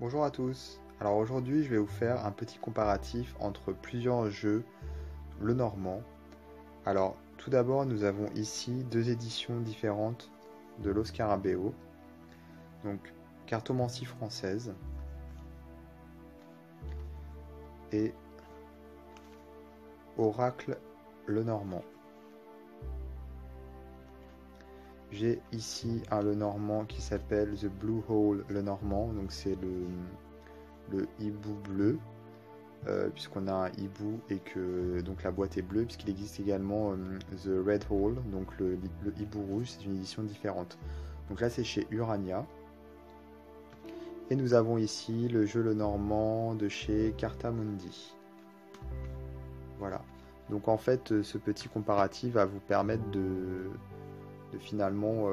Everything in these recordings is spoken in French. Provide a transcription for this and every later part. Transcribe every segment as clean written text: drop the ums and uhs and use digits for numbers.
Bonjour à tous. Alors aujourd'hui, je vais vous faire un petit comparatif entre plusieurs jeux le normand. Alors tout d'abord, nous avons ici deux éditions différentes de Los Scarabeo. Donc cartomancie française et Oracle le normand. J'ai ici un le normand qui s'appelle The Blue Hole le normand. Donc c'est le hibou bleu. Puisqu'on a un hibou et que donc la boîte est bleue, puisqu'il existe également The Red Hole, donc le hibou rouge, c'est une édition différente. Donc là c'est chez Urania. Et nous avons ici le jeu le normand de chez Cartamundi. Voilà. Donc en fait ce petit comparatif va vous permettre de finalement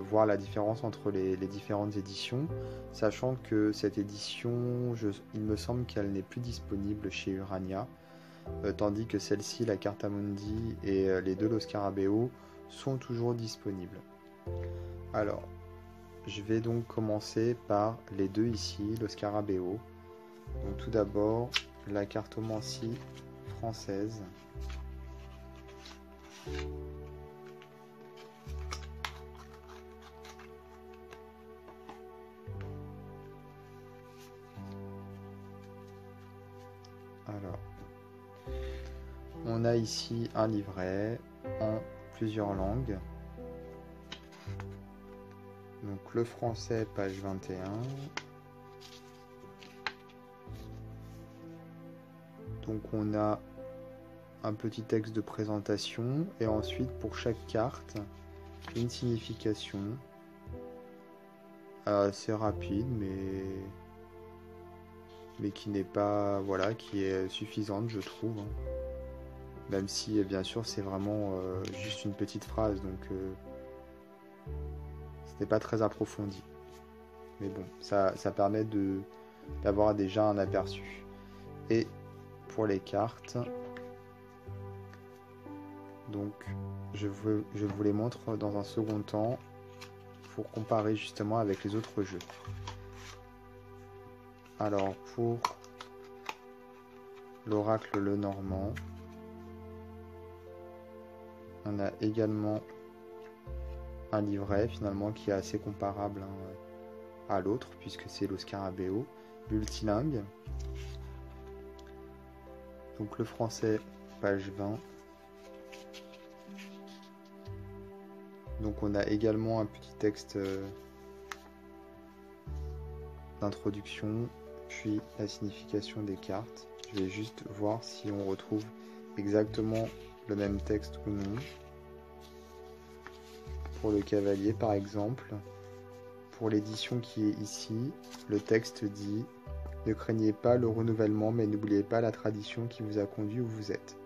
voir la différence entre les différentes éditions, sachant que cette édition, il me semble qu'elle n'est plus disponible chez Urania, tandis que celle-ci, la Cartamundi et les deux Los Scarabeo sont toujours disponibles. Alors, je vais donc commencer par les deux ici, Los Scarabeo. Donc tout d'abord, la cartomancie française. Alors, on a ici un livret en plusieurs langues. Donc le français, page 21. Donc on a un petit texte de présentation et ensuite pour chaque carte, une signification assez rapide mais qui n'est pas, voilà, qui est suffisante je trouve, hein. Même si bien sûr c'est vraiment juste une petite phrase, donc ce n'est pas très approfondi. Mais bon, ça permet d'avoir déjà un aperçu. Et pour les cartes, donc je vous les montre dans un second temps pour comparer justement avec les autres jeux. Alors pour l'oracle le normand, on a également un livret finalement qui est assez comparable à l'autre puisque c'est le Scarabeo, multilingue. Donc le français, page 20. Donc on a également un petit texte d'introduction, puis la signification des cartes. Je vais juste voir si on retrouve exactement le même texte ou non. Pour le cavalier par exemple, pour l'édition qui est ici, le texte dit « Ne craignez pas le renouvellement, mais n'oubliez pas la tradition qui vous a conduit où vous êtes ».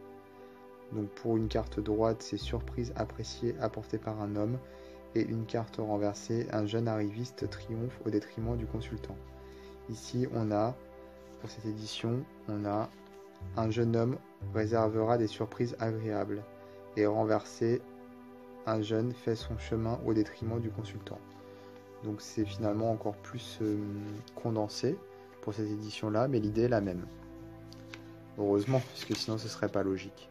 Donc pour une carte droite, c'est surprise appréciée apportée par un homme, et une carte renversée, un jeune arriviste triomphe au détriment du consultant. Ici on a, pour cette édition, on a un jeune homme réservera des surprises agréables, et renversé, un jeune fait son chemin au détriment du consultant. Donc c'est finalement encore plus condensé pour cette édition là, mais l'idée est la même. Heureusement, puisque sinon ce serait pas logique.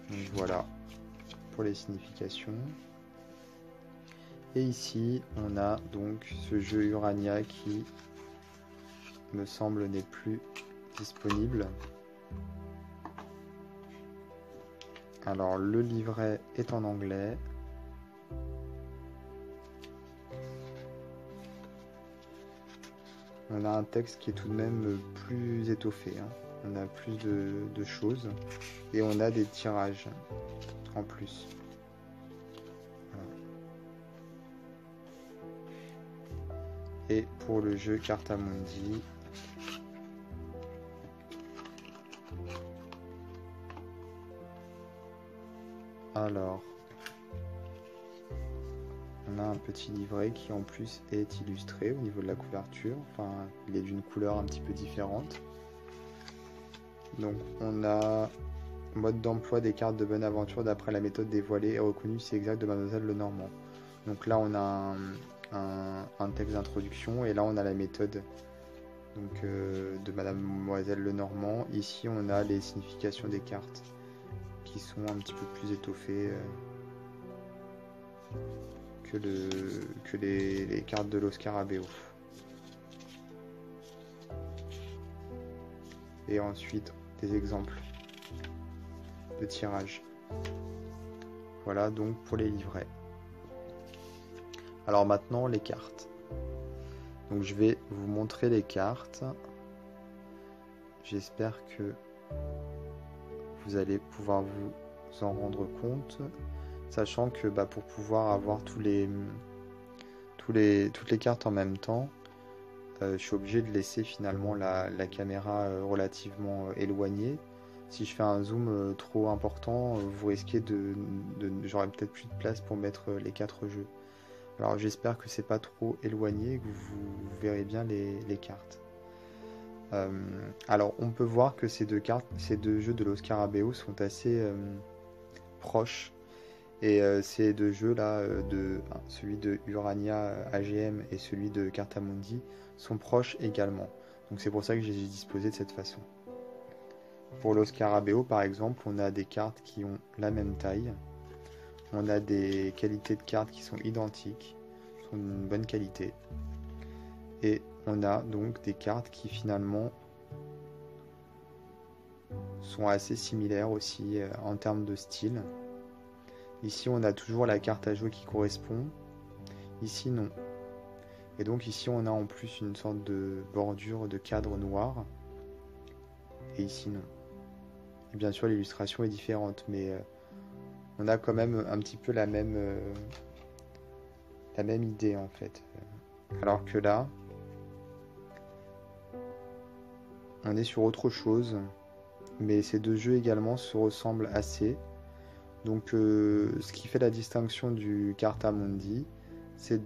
Donc voilà pour les significations. Et ici on a donc ce jeu Urania qui me semble n'est plus disponible. Alors le livret est en anglais. On a un texte qui est tout de même plus étoffé, hein. On a plus de choses et on a des tirages en plus. Voilà. Et pour le jeu Cartamundi, alors on a un petit livret qui en plus est illustré au niveau de la couverture. Enfin, il est d'une couleur un petit peu différente. Donc on a mode d'emploi des cartes de bonne aventure d'après la méthode dévoilée et reconnue si exacte de Mademoiselle Lenormand. Donc là on a un texte d'introduction. Et là, on a la méthode donc, de Mademoiselle Lenormand. Ici, on a les significations des cartes qui sont un petit peu plus étoffées que les cartes de Los Scarabeo. Et ensuite, des exemples de tirage. Voilà donc pour les livrets. Alors maintenant, les cartes. Donc je vais vous montrer les cartes. J'espère que vous allez pouvoir vous en rendre compte, sachant que pour pouvoir avoir toutes les cartes en même temps, je suis obligé de laisser finalement la caméra relativement éloignée. Si je fais un zoom trop important, vous risquez j'aurai peut-être plus de place pour mettre les 4 jeux. Alors j'espère que c'est pas trop éloigné et que vous verrez bien les cartes. Alors on peut voir que ces deux jeux de Los Scarabeo sont assez proches. Et ces deux jeux là, celui de Urania AGM et celui de Cartamundi, sont proches également. Donc c'est pour ça que j'ai disposé de cette façon. Pour Los Scarabeo par exemple, on a des cartes qui ont la même taille. On a des qualités de cartes qui sont identiques, sont d'une bonne qualité. Et on a donc des cartes qui finalement sont assez similaires aussi en termes de style. Ici on a toujours la carte à jouer qui correspond, ici non. Et donc ici on a en plus une sorte de bordure de cadre noir, et ici non. Et bien sûr l'illustration est différente, mais on a quand même un petit peu la même idée en fait. Alors que là, on est sur autre chose, mais ces deux jeux également se ressemblent assez. Donc ce qui fait la distinction du Cartamundi, c'est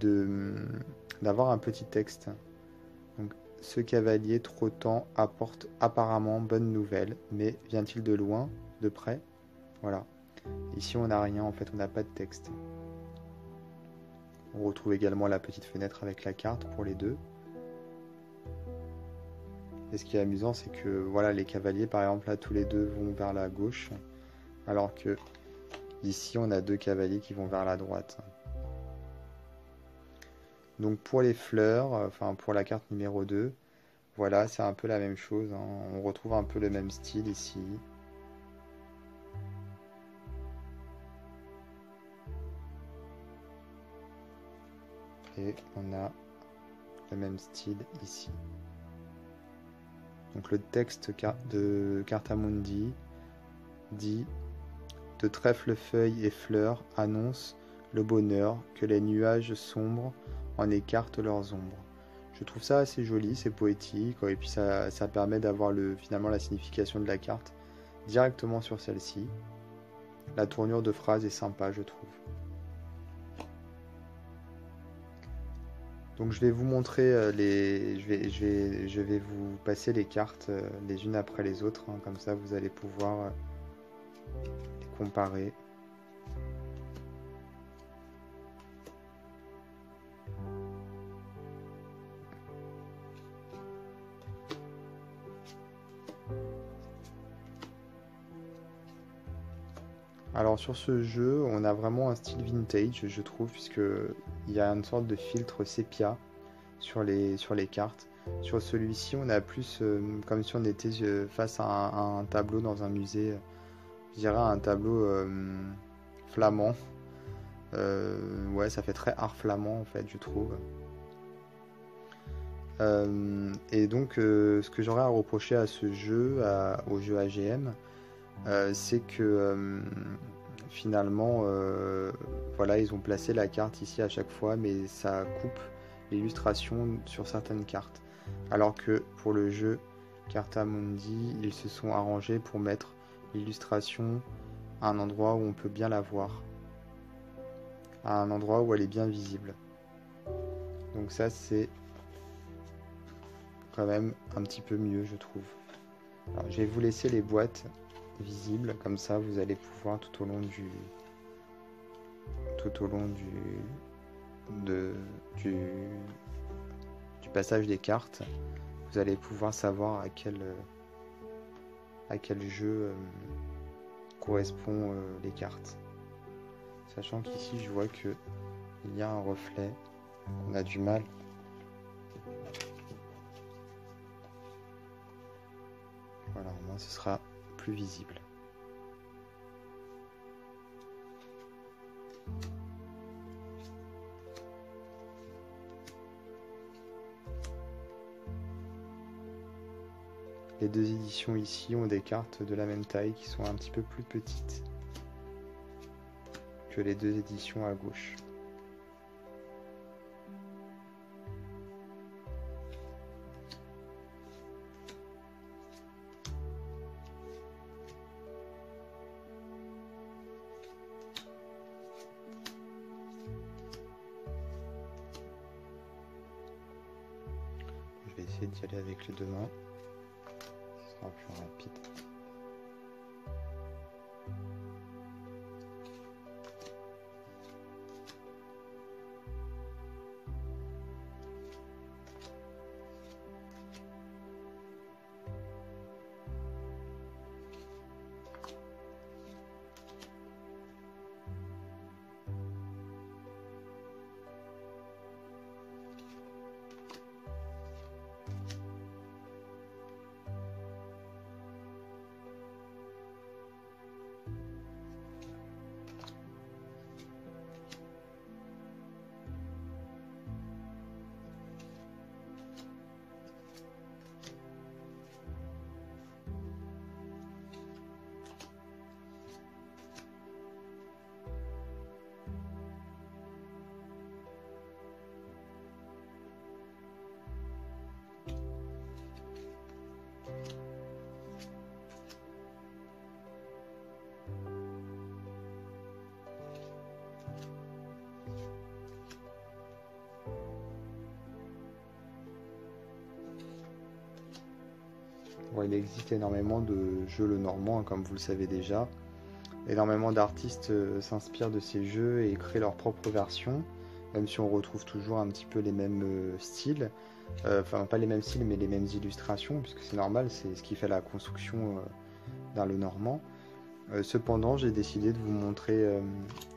d'avoir un petit texte. Donc ce cavalier trottant apporte apparemment bonne nouvelle, mais vient-il de loin, de près? Voilà. Ici on n'a rien, en fait on n'a pas de texte. On retrouve également la petite fenêtre avec la carte pour les deux. Et ce qui est amusant, c'est que voilà, les cavaliers par exemple là tous les deux vont vers la gauche, alors que ici on a deux cavaliers qui vont vers la droite. Donc pour les fleurs, enfin pour la carte numéro 2, voilà, c'est un peu la même chose, hein. On retrouve un peu le même style ici. Et on a le même style ici. Donc le texte de Cartamundi dit « De trèfle, feuilles et fleurs annoncent le bonheur, que les nuages sombres en écartent leurs ombres. » Je trouve ça assez joli, c'est poétique, et puis ça permet d'avoir finalement la signification de la carte directement sur celle-ci. La tournure de phrase est sympa, je trouve. Donc je vais vous montrer je vais vous passer les cartes les unes après les autres, hein, comme ça vous allez pouvoir les comparer. Alors sur ce jeu, on a vraiment un style vintage, je trouve, puisque il y a une sorte de filtre sépia sur les cartes. Sur celui-ci, on a plus comme si on était face à un tableau dans un musée, je dirais un tableau flamand. Ouais, ça fait très art flamand en fait, je trouve. Et donc, ce que j'aurais à reprocher à ce jeu, au jeu AGM, c'est que finalement, voilà, ils ont placé la carte ici à chaque fois, mais ça coupe l'illustration sur certaines cartes. Alors que pour le jeu Cartamundi, ils se sont arrangés pour mettre l'illustration à un endroit où on peut bien la voir, à un endroit où elle est bien visible. Donc ça, c'est quand même un petit peu mieux, je trouve. Alors, je vais vous laisser les boîtes visibles, comme ça vous allez pouvoir tout au long de, du, du passage des cartes, vous allez pouvoir savoir à quel jeu correspond les cartes. Sachant qu'ici je vois que il y a un reflet, on a du mal. Voilà, au moins ce sera plus visible. Les deux éditions ici ont des cartes de la même taille qui sont un petit peu plus petites que les deux éditions à gauche. Je vais essayer d'y aller avec les deux mains. Ce sera plus rapide. Bon, il existe énormément de jeux le normand, hein, comme vous le savez déjà. Énormément d'artistes s'inspirent de ces jeux et créent leur propre version, même si on retrouve toujours un petit peu les mêmes styles. Enfin, pas les mêmes styles, mais les mêmes illustrations, puisque c'est normal, c'est ce qui fait la construction d'un le normand. Cependant, j'ai décidé de vous montrer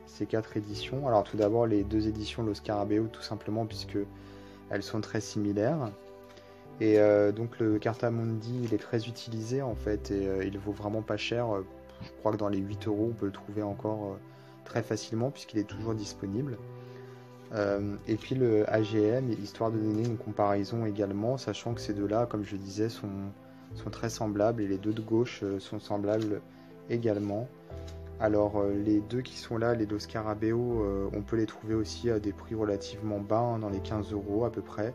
ces 4 éditions. Alors tout d'abord, les 2 éditions Lo Scarabeo, tout simplement, puisque elles sont très similaires. Et donc le Cartamundi, il est très utilisé en fait, et il vaut vraiment pas cher. Je crois que dans les 8 euros, on peut le trouver encore très facilement, puisqu'il est toujours disponible. Et puis le AGM, histoire de donner une comparaison également, sachant que ces deux-là, comme je disais, sont très semblables, et les deux de gauche sont semblables également. Alors les deux qui sont là, les Lo Scarabeo, on peut les trouver aussi à des prix relativement bas, hein, dans les 15 euros à peu près.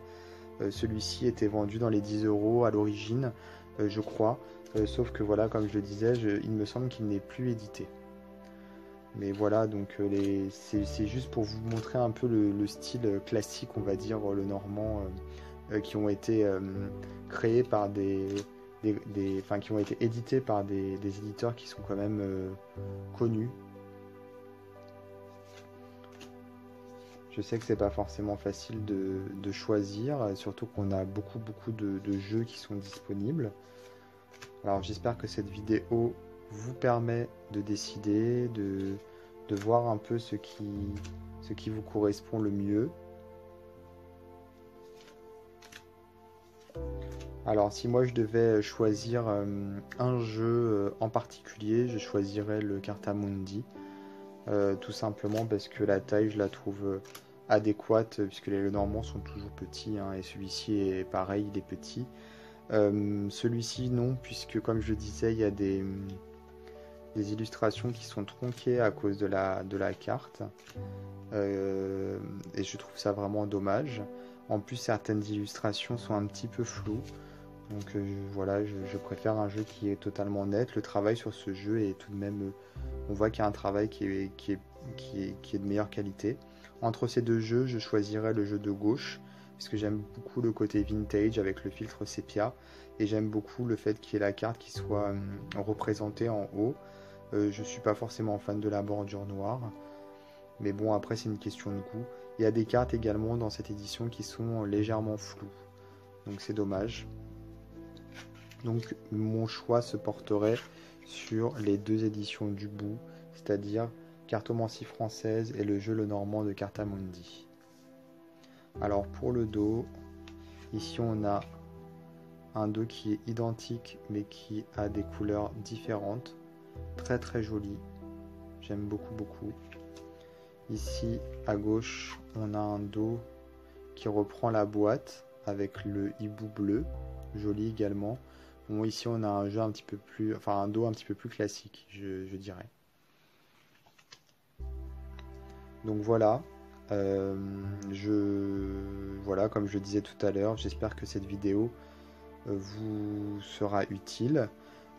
Celui-ci était vendu dans les 10 euros à l'origine, je crois. Sauf que voilà, comme je le disais, il me semble qu'il n'est plus édité. Mais voilà, donc c'est juste pour vous montrer un peu le style classique, on va dire, le normand, qui ont été créés par enfin, qui ont été édités par des éditeurs qui sont quand même connus. Je sais que c'est pas forcément facile de choisir, surtout qu'on a beaucoup de jeux qui sont disponibles. Alors j'espère que cette vidéo vous permet de décider, de voir un peu ce qui vous correspond le mieux. Alors si moi je devais choisir un jeu en particulier, je choisirais le Cartamundi. Tout simplement parce que la taille je la trouve adéquate, puisque les Lenormands sont toujours petits, hein, et celui-ci est pareil, il est petit. Celui-ci non, puisque comme je disais, il y a des illustrations qui sont tronquées à cause de la carte, et je trouve ça vraiment dommage. En plus, certaines illustrations sont un petit peu floues. Donc voilà, je préfère un jeu qui est totalement net. Le travail sur ce jeu est tout de même... on voit qu'il y a un travail qui est de meilleure qualité. Entre ces deux jeux, je choisirais le jeu de gauche, parce que j'aime beaucoup le côté vintage avec le filtre sépia. Et j'aime beaucoup le fait qu'il y ait la carte qui soit représentée en haut. Je suis pas forcément fan de la bordure noire. Mais bon, après, c'est une question de goût. Il y a des cartes également dans cette édition qui sont légèrement floues. Donc c'est dommage. Donc mon choix se porterait sur les deux éditions du bout, c'est-à-dire Cartomancie française et le jeu Le Normand de Cartamundi. Alors pour le dos, ici on a un dos qui est identique mais qui a des couleurs différentes. Très très joli. J'aime beaucoup. Ici à gauche, on a un dos qui reprend la boîte avec le hibou bleu. Joli également. Bon, ici on a un jeu un petit peu plus, enfin un dos un petit peu plus classique, je dirais. Donc voilà, voilà, comme je le disais tout à l'heure, j'espère que cette vidéo vous sera utile.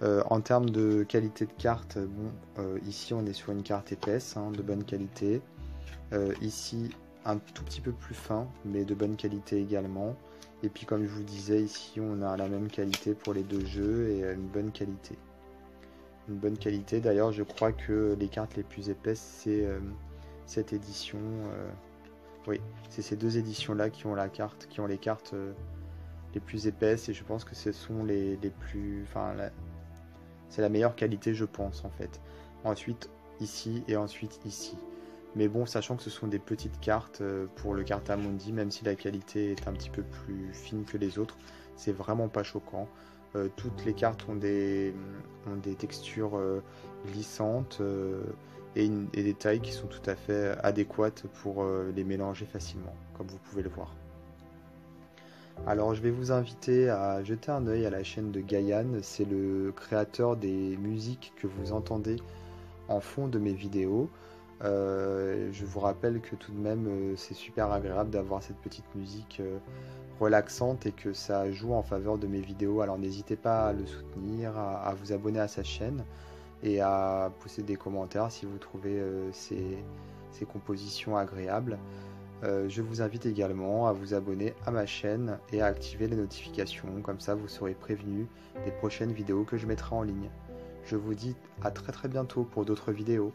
En termes de qualité de carte, bon, ici on est sur une carte épaisse, hein, de bonne qualité. Ici un tout petit peu plus fin, mais de bonne qualité également. Et puis comme je vous disais, ici on a la même qualité pour les deux jeux et une bonne qualité. Une bonne qualité, d'ailleurs je crois que les cartes les plus épaisses c'est cette édition. Oui, c'est ces deux éditions là qui ont les cartes les plus épaisses, et je pense que ce sont les plus... Enfin, c'est la meilleure qualité je pense en fait. Ensuite ici et ensuite ici. Mais bon, sachant que ce sont des petites cartes pour le Cartamundi, même si la qualité est un petit peu plus fine que les autres, c'est vraiment pas choquant. Toutes les cartes ont des textures glissantes et des tailles qui sont tout à fait adéquates pour les mélanger facilement, comme vous pouvez le voir. Alors je vais vous inviter à jeter un œil à la chaîne de Gaian, c'est le créateur des musiques que vous entendez en fond de mes vidéos. Je vous rappelle que tout de même c'est super agréable d'avoir cette petite musique relaxante et que ça joue en faveur de mes vidéos. Alors n'hésitez pas à le soutenir, à vous abonner à sa chaîne et à poster des commentaires si vous trouvez ces compositions agréables. Je vous invite également à vous abonner à ma chaîne et à activer les notifications, comme ça vous serez prévenu des prochaines vidéos que je mettrai en ligne. Je vous dis à très bientôt pour d'autres vidéos.